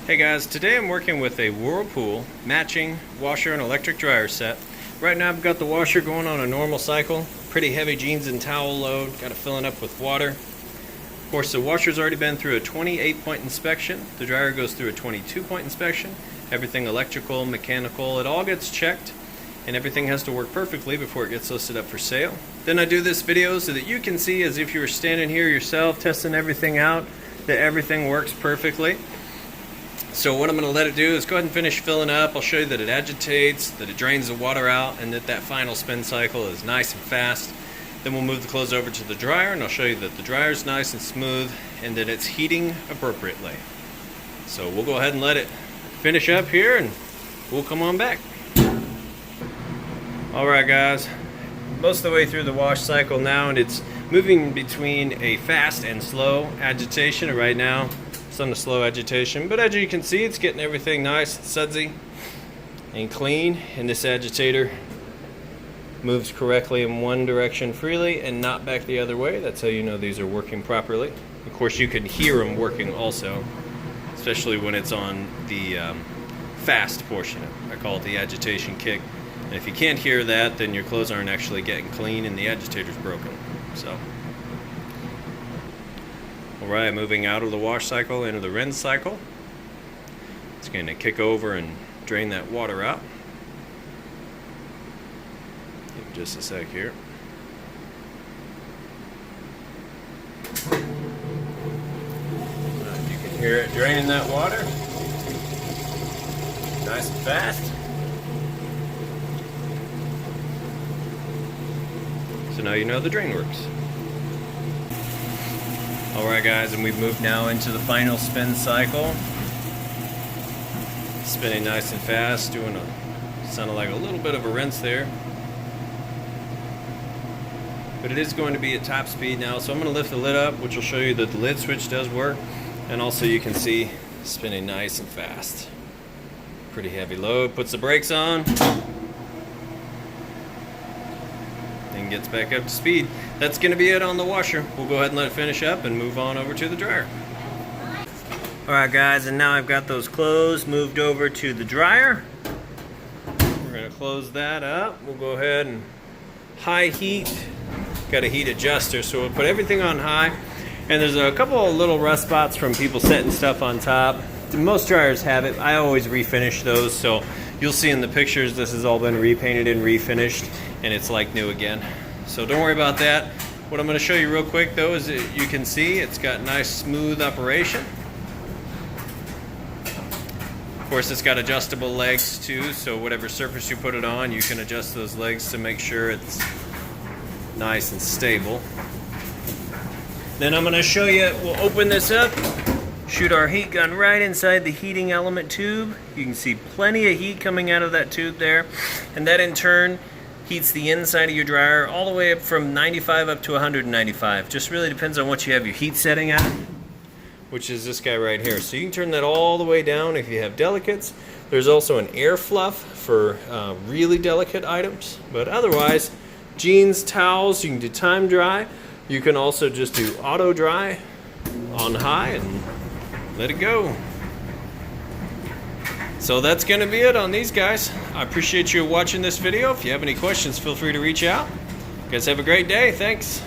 Hey guys, today I'm working with a Whirlpool matching washer and electric dryer set. Right now I've got the washer going on a normal cycle, pretty heavy jeans and towel load, got it filling up with water. Of course the washer's already been through a 28-point inspection, the dryer goes through a 22-point inspection, everything electrical, mechanical, it all gets checked and everything has to work perfectly before it gets listed up for sale. Then I do this video so that you can see as if you were standing here yourself testing everything out, that everything works perfectly. So what I'm going to let it do is go ahead and finish filling up. I'll show you that it agitates, that it drains the water out, and that final spin cycle is nice and fast. Then we'll move the clothes over to the dryer, and I'll show you that the dryer is nice and smooth, and that it's heating appropriately. So we'll go ahead and let it finish up here, and we'll come on back. Alright guys, most of the way through the wash cycle now, and it's moving between a fast and slow agitation. And right now, it's on the slow agitation, but as you can see, it's getting everything nice and sudsy and clean, and this agitator moves correctly in one direction freely and not back the other way. That's how you know these are working properly. Of course, you can hear them working also, especially when it's on the fast portion. I call it the agitation kick. And if you can't hear that, then your clothes aren't actually getting clean and the agitator's broken. So alright, moving out of the wash cycle into the rinse cycle. It's going to kick over and drain that water out. Give just a sec here. You can hear it draining that water. Nice and fast. So now you know the drain works. Alright guys, and we've moved now into the final spin cycle. Spinning nice and fast, doing sounded like a little bit of a rinse there. But it is going to be at top speed now, so I'm going to lift the lid up, which will show you that the lid switch does work. And also you can see spinning nice and fast. Pretty heavy load, puts the brakes on. And gets back up to speed. That's going to be it on the washer. We'll go ahead and let it finish up and move on over to the dryer. Alright guys, and now I've got those clothes moved over to the dryer. We're going to close that up. We'll go ahead and high heat. Got a heat adjuster, so we'll put everything on high. And there's a couple of little rust spots from people setting stuff on top. Most dryers have it. I always refinish those, so you'll see in the pictures this has all been repainted and refinished, and it's like new again. So don't worry about that. What I'm going to show you real quick though is that you can see it's got nice smooth operation. Of course it's got adjustable legs too, so whatever surface you put it on, you can adjust those legs to make sure it's nice and stable. Then I'm going to show you, we'll open this up, shoot our heat gun right inside the heating element tube. You can see plenty of heat coming out of that tube there, and that in turn heats the inside of your dryer all the way up from 95 up to 195. Just really depends on what you have your heat setting at, which is this guy right here. So you can turn that all the way down if you have delicates. There's also an air fluff for really delicate items, but otherwise jeans, towels, you can do time dry. You can also just do auto dry on high and let it go. So that's going to be it on these guys. I appreciate you watching this video. If you have any questions, feel free to reach out. You guys have a great day. Thanks.